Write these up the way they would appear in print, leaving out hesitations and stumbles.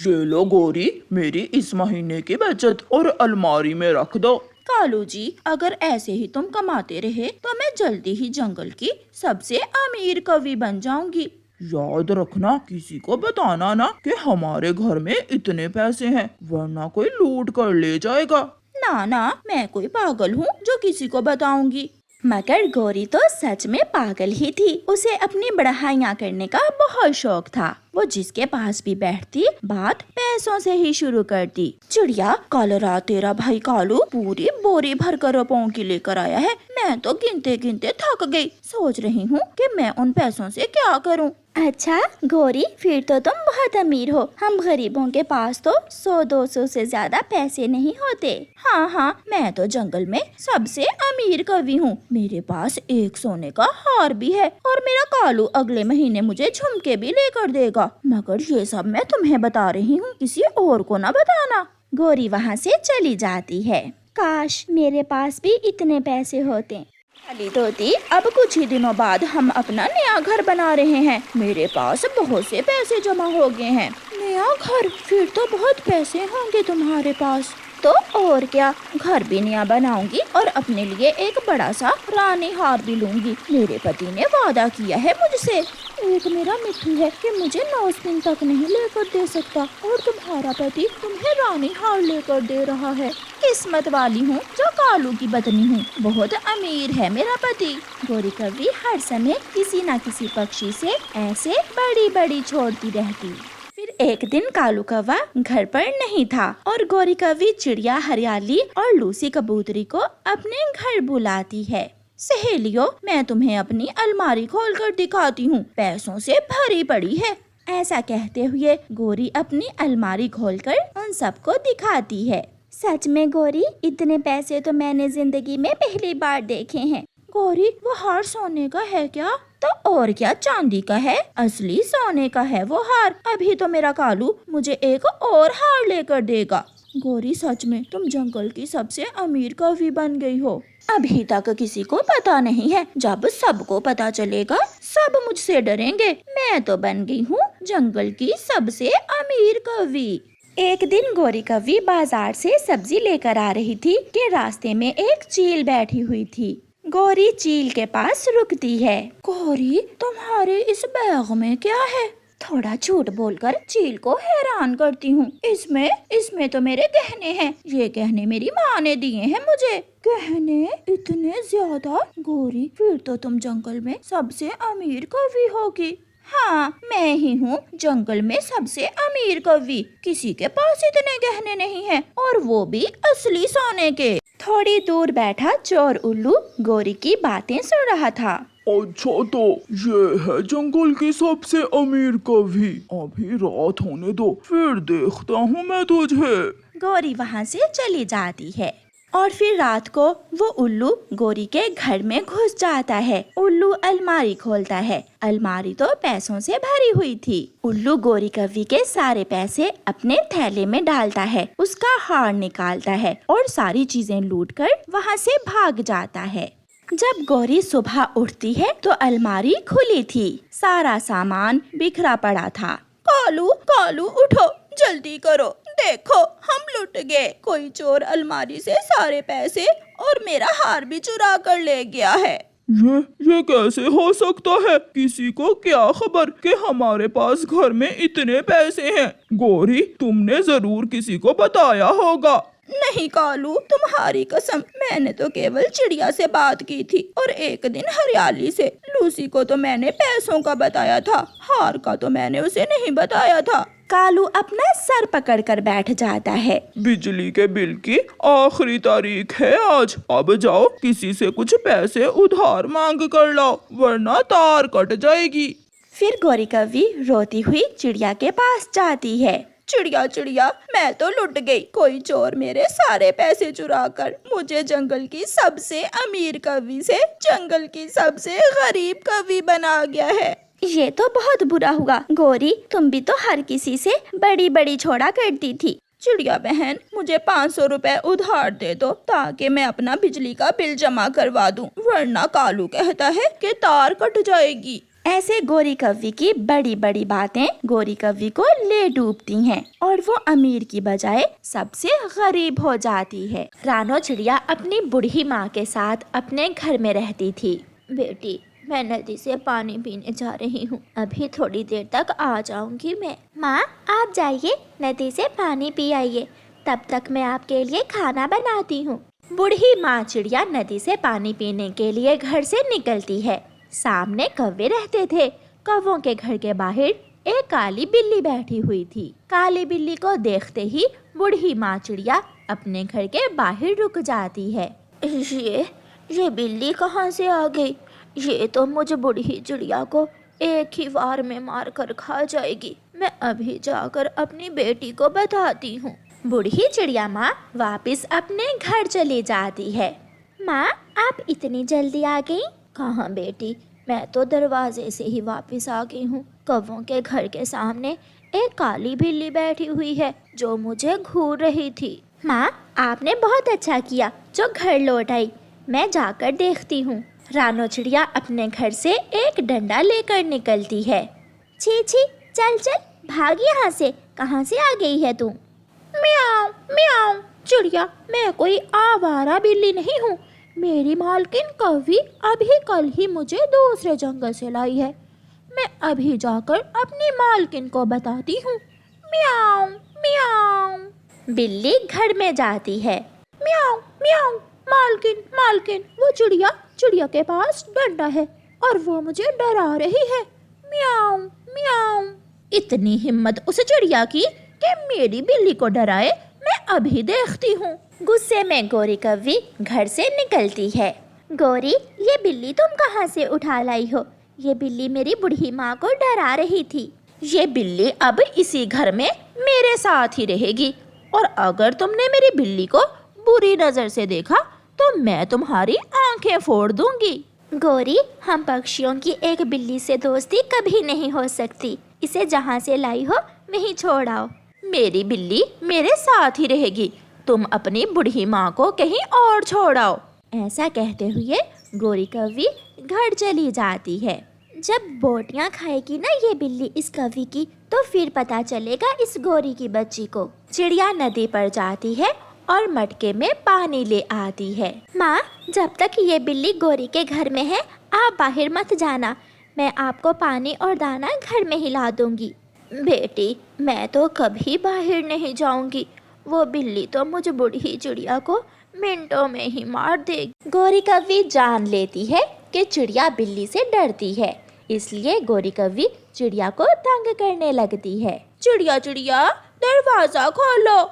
ये लो गौरी, मेरी इस महीने की बचत और अलमारी में रख दो। कालू जी, अगर ऐसे ही तुम कमाते रहे तो मैं जल्दी ही जंगल की सबसे अमीर कवि बन जाऊंगी। याद रखना, किसी को बताना ना कि हमारे घर में इतने पैसे हैं, वरना कोई लूट कर ले जाएगा। ना ना, मैं कोई पागल हूँ जो किसी को बताऊंगी। मगर गौरी तो सच में पागल ही थी। उसे अपनी बड़ाइयाँ करने का बहुत शौक था। वो जिसके पास भी बैठती बात पैसों से ही शुरू करती। चिड़िया, कल रात तेरा भाई कालू पूरी बोरी भर कर रुपयों की लेकर आया है। मैं तो गिनते गिनते थक गई। सोच रही हूँ कि मैं उन पैसों से क्या करूँ। अच्छा गौरी, फिर तो तुम बहुत अमीर हो। हम गरीबों के पास तो 100-200 से ज्यादा पैसे नहीं होते। हाँ हाँ, मैं तो जंगल में सबसे अमीर कवि हूँ। मेरे पास एक सोने का हार भी है और मेरा कालू अगले महीने मुझे झुमके भी लेकर देगा। मगर ये सब मैं तुम्हें बता रही हूँ, किसी और को ना बताना। गौरी वहाँ से चली जाती है। काश मेरे पास भी इतने पैसे होते। काली तोती, अब कुछ ही दिनों बाद हम अपना नया घर बना रहे हैं। मेरे पास बहुत से पैसे जमा हो गए हैं। नया घर? फिर तो बहुत पैसे होंगे तुम्हारे पास। तो और क्या, घर भी नया बनाऊंगी और अपने लिए एक बड़ा सा रानी हार भी लूंगी। मेरे पति ने वादा किया है मुझसे। एक मेरा मिट्टू है कि मुझे 9 दिन तक नहीं लेकर दे सकता, और तुम्हारा पति तुम्हें रानी हार लेकर दे रहा है। किस्मत वाली हूँ जो कालू की पत्नी हूँ। बहुत अमीर है मेरा पति। गौरी कवि हर समय किसी न किसी पक्षी से ऐसे बड़ी बड़ी छोड़ती रहती। फिर एक दिन कालू कौवा घर पर नहीं था और गौरी कवि चिड़िया हरियाली और लूसी कबूतरी को अपने घर बुलाती है। सहेलियों, मैं तुम्हें अपनी अलमारी खोलकर दिखाती हूँ, पैसों से भरी पड़ी है। ऐसा कहते हुए गौरी अपनी अलमारी खोलकर उन सबको दिखाती है। सच में गौरी, इतने पैसे तो मैंने जिंदगी में पहली बार देखे हैं। गौरी, वो हार सोने का है क्या? तो और क्या, चांदी का है। असली सोने का है वो हार। अभी तो मेरा कालू मुझे एक और हार लेकर देगा। गौरी, सच में तुम जंगल की सबसे अमीर कवि बन गई हो। अभी तक किसी को पता नहीं है। जब सबको पता चलेगा सब मुझसे डरेंगे। मैं तो बन गई हूँ जंगल की सबसे अमीर कवि। एक दिन गौरी कवि बाजार से सब्जी लेकर आ रही थी कि रास्ते में एक चील बैठी हुई थी। गौरी चील के पास रुकती है। गौरी, तुम्हारे इस बैग में क्या है? थोड़ा झूठ बोलकर चील को हैरान करती हूँ। इसमें तो मेरे गहने हैं। ये गहने मेरी माँ ने दिए हैं मुझे। गहने इतने ज्यादा? गौरी, फिर तो तुम जंगल में सबसे अमीर कवि होगी। हाँ, मैं ही हूँ जंगल में सबसे अमीर कवि। किसी के पास इतने गहने नहीं हैं, और वो भी असली सोने के। थोड़ी दूर बैठा चोर उल्लू गौरी की बातें सुन रहा था। अच्छा, तो ये है जंगल की सबसे अमीर कवि। अभी रात होने दो, फिर देखता हूँ मैं तुझे। गौरी वहाँ से चली जाती है और फिर रात को वो उल्लू गौरी के घर में घुस जाता है। उल्लू अलमारी खोलता है। अलमारी तो पैसों से भरी हुई थी। उल्लू गौरी कवि के सारे पैसे अपने थैले में डालता है, उसका हार निकालता है और सारी चीजें लूटकर वहाँ से भाग जाता है। जब गौरी सुबह उठती है तो अलमारी खुली थी। सारा सामान बिखरा पड़ा था। कालू, कालू उठो, जल्दी करो, देखो हम लुट गए। कोई चोर अलमारी से सारे पैसे और मेरा हार भी चुरा कर ले गया है। ये कैसे हो सकता है? किसी को क्या खबर कि हमारे पास घर में इतने पैसे हैं? गौरी, तुमने जरूर किसी को बताया होगा। नहीं कालू, तुम्हारी कसम, मैंने तो केवल चिड़िया से बात की थी और एक दिन हरियाली से। लूसी को तो मैंने पैसों का बताया था, हार का तो मैंने उसे नहीं बताया था। कालू अपना सर पकड़कर बैठ जाता है। बिजली के बिल की आखिरी तारीख है आज। अब जाओ, किसी से कुछ पैसे उधार मांग कर लाओ, वरना तार कट जाएगी। फिर गौरी कवि रोती हुई चिड़िया के पास जाती है। चिड़िया, चिड़िया, मैं तो लुट गई। कोई चोर मेरे सारे पैसे चुरा कर मुझे जंगल की सबसे अमीर कवि से जंगल की सबसे गरीब कवि बना गया है। ये तो बहुत बुरा हुआ। गौरी, तुम भी तो हर किसी से बड़ी बड़ी छोड़ा करती थी। चिड़िया बहन, मुझे 500 रुपए उधार दे दो ताकि मैं अपना बिजली का बिल जमा करवा दूं, वरना कालू कहता है कि तार कट जाएगी। ऐसे गोरी कव्वी की बड़ी बड़ी बातें गोरी कव्वी को ले डूबती हैं और वो अमीर की बजाय सबसे गरीब हो जाती है। रानो चिड़िया अपनी बूढ़ी माँ के साथ अपने घर में रहती थी। बेटी, मैं नदी से पानी पीने जा रही हूँ, अभी थोड़ी देर तक आ जाऊंगी मैं। माँ, आप जाइए, नदी से पानी पी आइए, तब तक मैं आपके लिए खाना बनाती हूँ। बूढ़ी माँ चिड़िया नदी से पानी पीने के लिए घर से निकलती है। सामने कौवे रहते थे। कौवों के घर के बाहर एक काली बिल्ली बैठी हुई थी। काली बिल्ली को देखते ही बूढ़ी माँ चिड़िया अपने घर के बाहर रुक जाती है। ये बिल्ली कहाँ से आ गई? ये तो मुझे बूढ़ी चिड़िया को एक ही वार में मार कर खा जाएगी। मैं अभी जाकर अपनी बेटी को बताती हूँ। बूढ़ी चिड़िया माँ वापस अपने घर चली जाती है। माँ, आप इतनी जल्दी आ गई? कहाँ बेटी, मैं तो दरवाजे से ही वापस आ गई हूँ। कौवों के घर के सामने एक काली बिल्ली बैठी हुई है जो मुझे घूर रही थी। माँ, आपने बहुत अच्छा किया जो घर लौट आई। मैं जाकर देखती हूँ। रानो चिड़िया अपने घर से एक डंडा लेकर निकलती है। छी छी, चल चल, भाग यहाँ से। कहाँ से आ गई है तू? म्याऊं म्याऊं। चिड़िया, मैं कोई आवारा बिल्ली नहीं हूँ। मेरी मालकिन कौवी अभी कल ही मुझे दूसरे जंगल से लाई है। मैं अभी जाकर अपनी मालकिन को बताती हूँ। म्याऊं म्याऊं। बिल्ली घर में जाती है। म्याऊं म्याऊं। मालकिन मालकिन, वो चिड़िया के पास डंडा है और वो मुझे डरा रही है। म्याऊं म्याऊं। इतनी हिम्मत उस चिड़िया की कि मेरी बिल्ली को डराए। मैं अभी देखती हूँ। गुस्से में गोरी कव्वी घर से निकलती है। गोरी, ये बिल्ली तुम कहाँ से उठा लाई हो? ये बिल्ली मेरी बूढ़ी माँ को डरा रही थी। ये बिल्ली अब इसी घर में मेरे साथ ही रहेगी और अगर तुमने मेरी बिल्ली को बुरी नजर से देखा तो मैं तुम्हारी आंखें फोड़ दूंगी। गोरी, हम पक्षियों की एक बिल्ली से दोस्ती कभी नहीं हो सकती। इसे जहाँ से लाई हो वहीं छोड़ आओ। मेरी बिल्ली मेरे साथ ही रहेगी। तुम अपनी बूढ़ी माँ को कहीं और छोड़ आओ। ऐसा कहते हुए गोरी कव्वी घर चली जाती है। जब बोटियाँ खाएगी ना ये बिल्ली इस कव्वी की, तो फिर पता चलेगा इस गोरी की बच्ची को। चिड़िया नदी पर जाती है और मटके में पानी ले आती है। माँ, जब तक ये बिल्ली गोरी के घर में है, आप बाहर मत जाना। मैं आपको पानी और दाना घर में ही ला दूंगी। बेटी, मैं तो कभी बाहर नहीं जाऊंगी। वो बिल्ली तो मुझे बूढ़ी चिड़िया को मिनटों में ही मार देगी। गोरी कव्वी जान लेती है कि चिड़िया बिल्ली से डरती है, इसलिए गोरी कव्वी चिड़िया को तंग करने लगती है। चिड़िया चिड़िया, दरवाजा खोलो।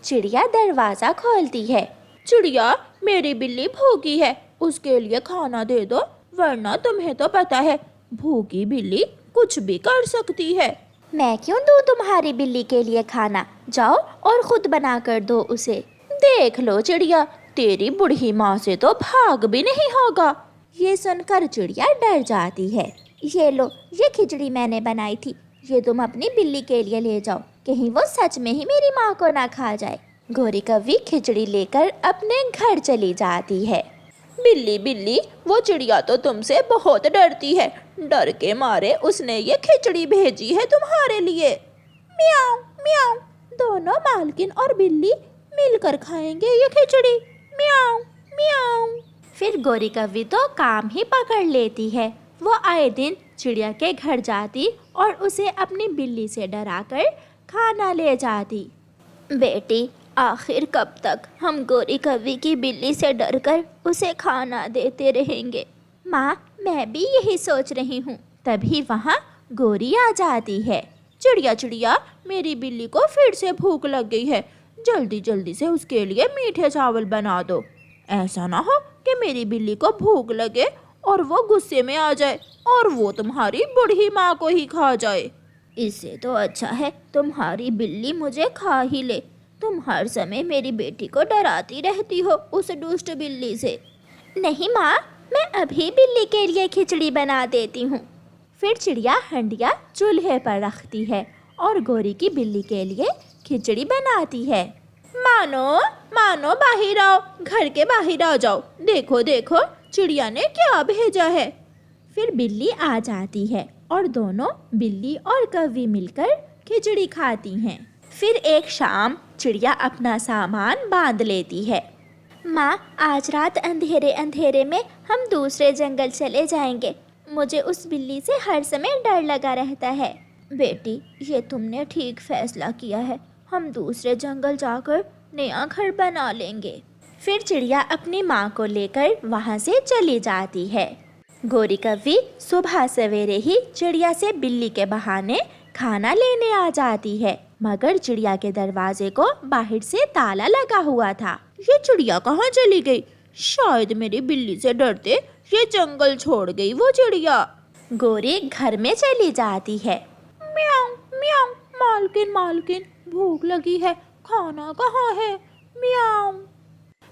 चिड़िया दरवाजा खोलती है। चिड़िया, मेरी बिल्ली भूखी है, उसके लिए खाना दे दो, वरना तुम्हें तो पता है भूखी बिल्ली कुछ भी कर सकती है। मैं क्यों दूं तुम्हारी बिल्ली के लिए खाना? जाओ और खुद बना कर दो उसे। देख लो चिड़िया, तेरी बूढ़ी माँ से तो भाग भी नहीं होगा। ये सुनकर चिड़िया डर जाती है। ये लो, ये खिचड़ी मैंने बनाई थी, ये तुम अपनी बिल्ली के लिए ले जाओ, कहीं वो सच में ही मेरी माँ को ना खा जाए। गोरी कव्वी खिचड़ी लेकर अपने घर चली जाती है। बिल्ली बिल्ली, वो चिड़िया तो तुमसे बहुत डरती है, डर के मारे उसने ये खिचड़ी भेजी है तुम्हारे लिए। म्याऊं म्याऊं। दोनों मालकिन और बिल्ली मिलकर खाएंगे ये खिचड़ी। म्याऊं म्याऊं। फिर गोरी कव्वी तो काम ही पकड़ लेती है। वो आए दिन चिड़िया के घर जाती और उसे अपनी बिल्ली से डराकर खाना ले जाती। बेटी, आखिर कब तक हम गोरी कव्वी की बिल्ली से डरकर उसे खाना देते रहेंगे? माँ, मैं भी यही सोच रही हूँ। तभी वहाँ गोरी आ जाती है। चिड़िया चिड़िया, मेरी बिल्ली को फिर से भूख लग गई है, जल्दी जल्दी से उसके लिए मीठे चावल बना दो। ऐसा ना हो कि मेरी बिल्ली को भूख लगे और वो गुस्से में आ जाए और वो तुम्हारी बूढ़ी माँ को ही खा जाए। इससे तो अच्छा है तुम्हारी बिल्ली मुझे खा ही ले। तुम हर समय मेरी बेटी को डराती रहती हो उस दुष्ट बिल्ली से। नहीं माँ, मैं अभी बिल्ली के लिए खिचड़ी बना देती हूँ। फिर चिड़िया हंडिया चूल्हे पर रखती है और गोरी की बिल्ली के लिए खिचड़ी बनाती है। मानो मानो, बाहर आओ, घर के बाहर आ जाओ। देखो देखो चिड़िया ने क्या भेजा है। फिर बिल्ली आ जाती है और दोनों बिल्ली और कौवी मिलकर खिचड़ी खाती हैं। फिर एक शाम चिड़िया अपना सामान बांध लेती है। माँ, आज रात अंधेरे अंधेरे में हम दूसरे जंगल चले जाएंगे। मुझे उस बिल्ली से हर समय डर लगा रहता है। बेटी, ये तुमने ठीक फैसला किया है। हम दूसरे जंगल जाकर नया घर बना लेंगे। फिर चिड़िया अपनी माँ को लेकर वहाँ से चली जाती है। गोरी कौवी सुबह सवेरे ही चिड़िया से बिल्ली के बहाने खाना लेने आ जाती है, मगर चिड़िया के दरवाजे को बाहर से ताला लगा हुआ था। ये चिड़िया कहाँ चली गई? शायद मेरी बिल्ली से डरते ये जंगल छोड़ गई वो चिड़िया। गोरी घर में चली जाती है। म्याऊं म्याऊं, मालकिन मालकिन, भूख लगी है, खाना कहाँ है? म्याऊं।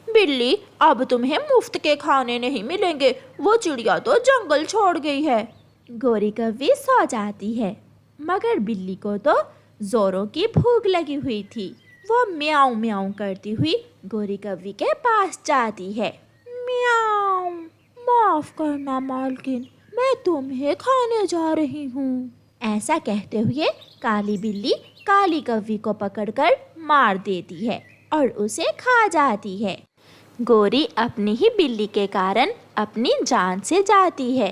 बिल्ली, अब तुम्हें मुफ्त के खाने नहीं मिलेंगे, वो चिड़िया तो जंगल छोड़ गई है। गोरी कौवी सो जाती है, मगर बिल्ली को तो जोरों की भूख लगी हुई थी। वो म्याऊं म्याऊं करती हुई गोरी कौवी के पास जाती है। म्याऊं, माफ करना मालकिन, मैं तुम्हें खाने जा रही हूँ। ऐसा कहते हुए काली बिल्ली काली कौवी को पकड़कर मार देती है और उसे खा जाती है। गोरी अपनी ही बिल्ली के कारण अपनी जान से जाती है।